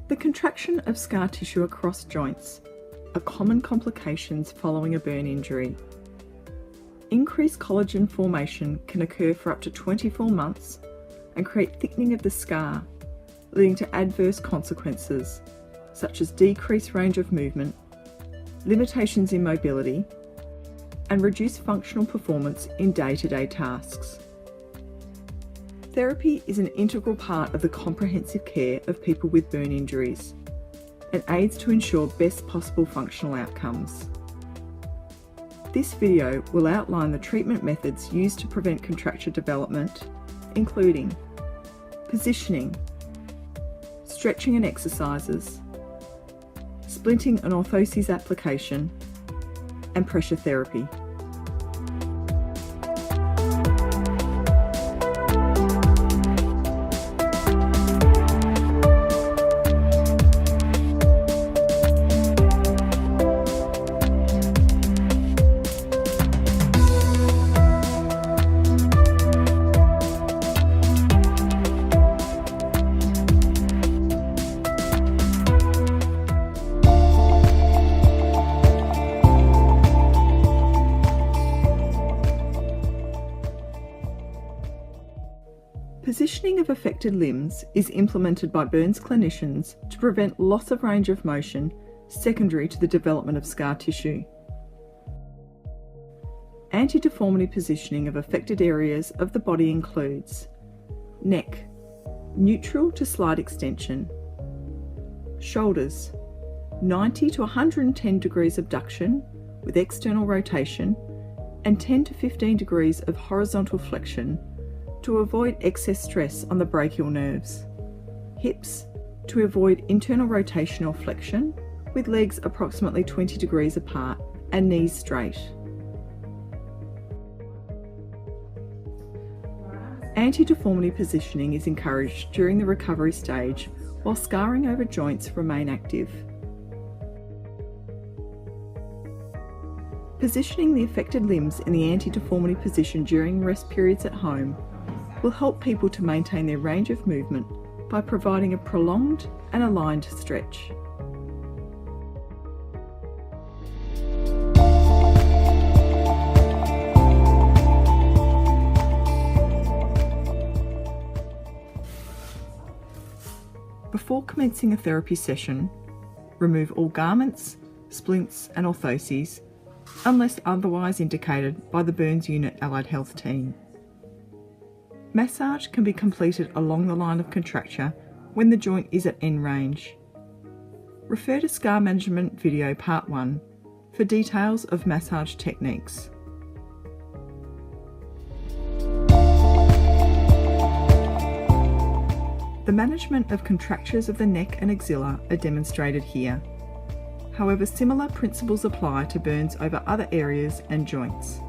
The contraction of scar tissue across joints are common complications following a burn injury. Increased collagen formation can occur for up to 24 months and create thickening of the scar, leading to adverse consequences such as decreased range of movement, limitations in mobility, and reduced functional performance in day-to-day tasks. Therapy is an integral part of the comprehensive care of people with burn injuries and aids to ensure best possible functional outcomes. This video will outline the treatment methods used to prevent contracture development, including positioning, stretching and exercises, splinting and orthosis application, and pressure therapy. Positioning of affected limbs is implemented by burns clinicians to prevent loss of range of motion secondary to the development of scar tissue. Anti-deformity positioning of affected areas of the body includes neck, neutral to slight extension, shoulders, 90 to 110 degrees abduction with external rotation and 10 to 15 degrees of horizontal flexion to avoid excess stress on the brachial nerves. Hips, to avoid internal rotation or flexion, with legs approximately 20 degrees apart and knees straight. Anti-deformity positioning is encouraged during the recovery stage while scarring over joints remain active. Positioning the affected limbs in the anti-deformity position during rest periods at home will help people to maintain their range of movement by providing a prolonged and aligned stretch. Before commencing a therapy session, remove all garments, splints and orthoses unless otherwise indicated by the Burns Unit Allied Health team. Massage can be completed along the line of contracture when the joint is at end range. Refer to Scar Management Video Part 1 for details of massage techniques. The management of contractures of the neck and axilla are demonstrated here. However, similar principles apply to burns over other areas and joints.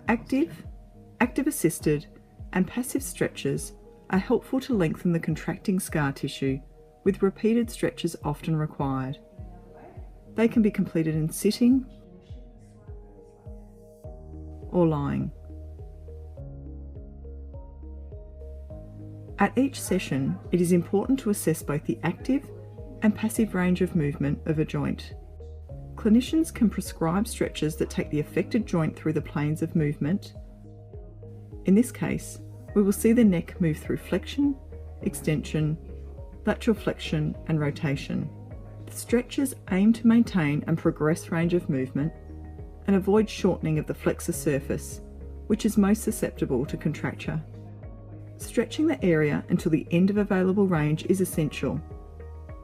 Active assisted and passive stretches are helpful to lengthen the contracting scar tissue, with repeated stretches often required. They can be completed in sitting or lying. At each session, it is important to assess both the active and passive range of movement of a joint. Clinicians can prescribe stretches that take the affected joint through the planes of movement. In this case, we will see the neck move through flexion, extension, lateral flexion and rotation. The stretches aim to maintain and progress range of movement and avoid shortening of the flexor surface, which is most susceptible to contracture. Stretching the area until the end of available range is essential.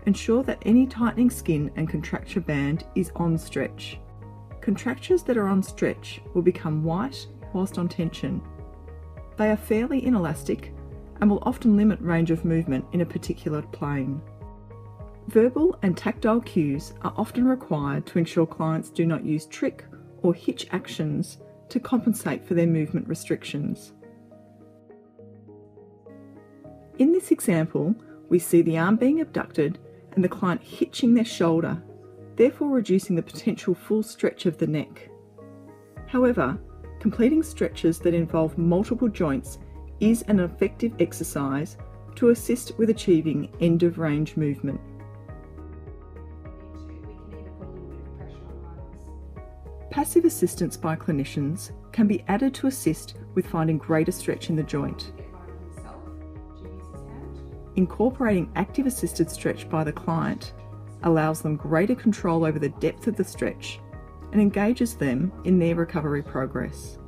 Ensure that any tightening skin and contracture band is on stretch. Contractures that are on stretch will become white whilst on tension. They are fairly inelastic and will often limit range of movement in a particular plane. Verbal and tactile cues are often required to ensure clients do not use trick or hitch actions to compensate for their movement restrictions. In this example, we see the arm being abducted and the client hitching their shoulder, therefore reducing the potential full stretch of the neck. However, completing stretches that involve multiple joints is an effective exercise to assist with achieving end-of-range movement. Passive assistance by clinicians can be added to assist with finding greater stretch in the joint. Incorporating active assisted stretch by the client allows them greater control over the depth of the stretch and engages them in their recovery progress.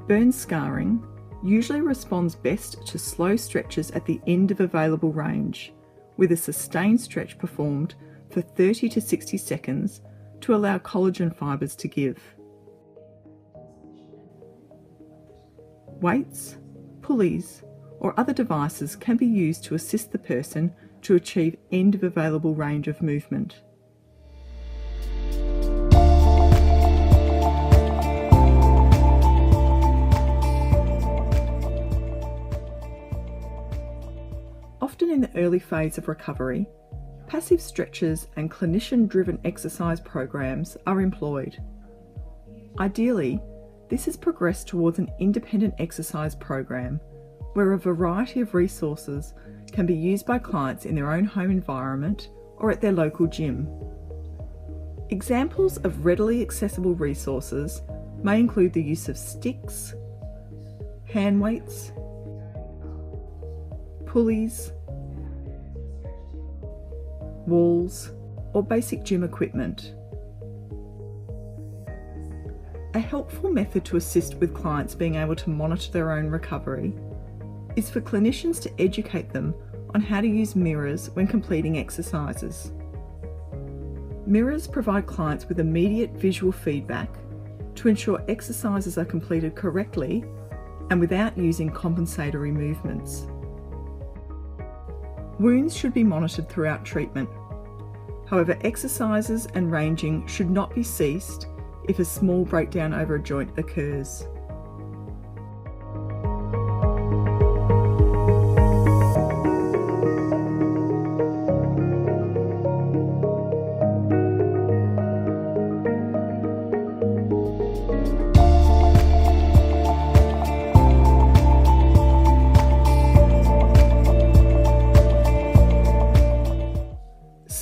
Burn scarring usually responds best to slow stretches at the end of available range, with a sustained stretch performed for 30 to 60 seconds to allow collagen fibres to give. Weights, pulleys, or other devices can be used to assist the person to achieve end of available range of movement. Often in the early phase of recovery, passive stretches and clinician-driven exercise programs are employed. Ideally, this has progressed towards an independent exercise program where a variety of resources can be used by clients in their own home environment or at their local gym. Examples of readily accessible resources may include the use of sticks, hand weights, pulleys, walls, or basic gym equipment. A helpful method to assist with clients being able to monitor their own recovery is for clinicians to educate them on how to use mirrors when completing exercises. Mirrors provide clients with immediate visual feedback to ensure exercises are completed correctly and without using compensatory movements. Wounds should be monitored throughout treatment. However, exercises and ranging should not be ceased if a small breakdown over a joint occurs.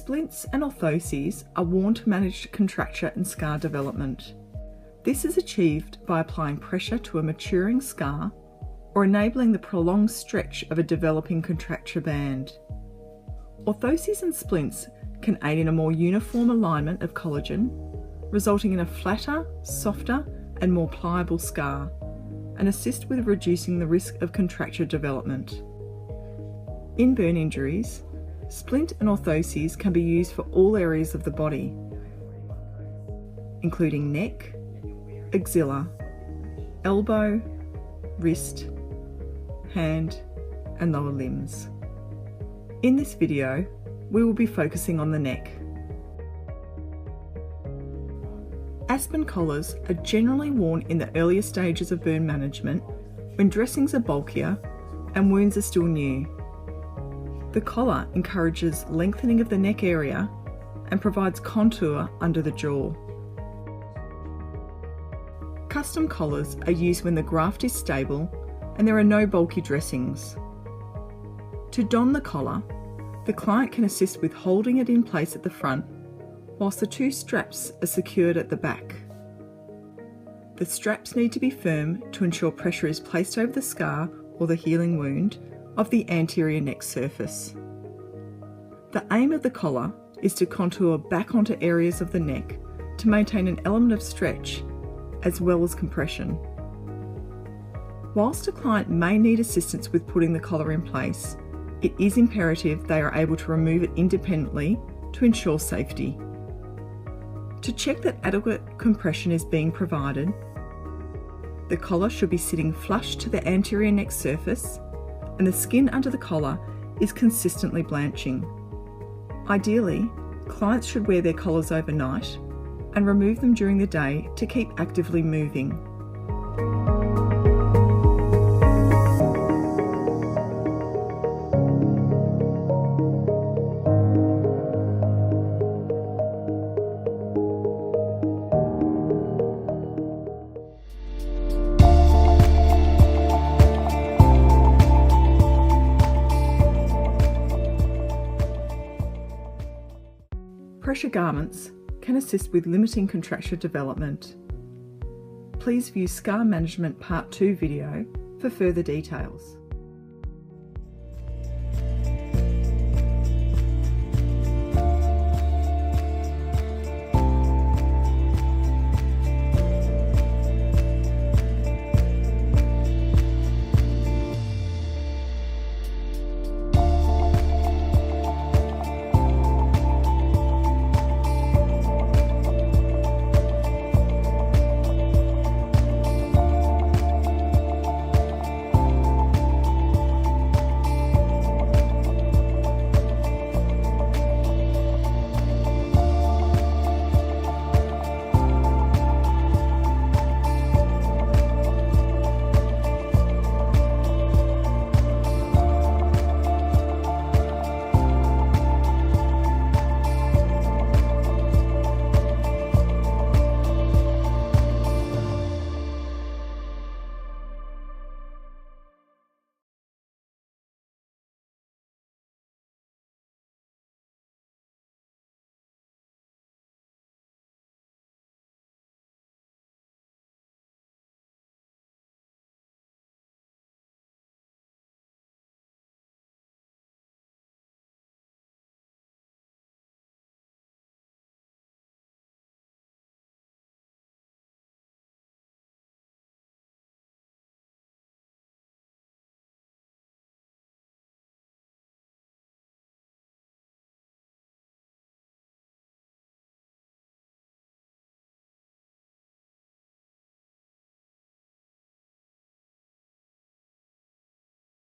Splints and orthoses are worn to manage contracture and scar development. This is achieved by applying pressure to a maturing scar or enabling the prolonged stretch of a developing contracture band. Orthoses and splints can aid in a more uniform alignment of collagen, resulting in a flatter, softer, and more pliable scar, and assist with reducing the risk of contracture development. In burn injuries, splint and orthoses can be used for all areas of the body, including neck, axilla, elbow, wrist, hand, and lower limbs. In this video, we will be focusing on the neck. Aspen collars are generally worn in the earlier stages of burn management when dressings are bulkier and wounds are still new. The collar encourages lengthening of the neck area and provides contour under the jaw. Custom collars are used when the graft is stable and there are no bulky dressings. To don the collar, the client can assist with holding it in place at the front whilst the two straps are secured at the back. The straps need to be firm to ensure pressure is placed over the scar or the healing wound of the anterior neck surface. The aim of the collar is to contour back onto areas of the neck to maintain an element of stretch as well as compression. Whilst a client may need assistance with putting the collar in place, it is imperative they are able to remove it independently to ensure safety. To check that adequate compression is being provided, the collar should be sitting flush to the anterior neck surface and the skin under the collar is consistently blanching. Ideally, clients should wear their collars overnight and remove them during the day to keep actively moving. pressure garments can assist with limiting contracture development. Please view Scar Management Part 2 video for further details.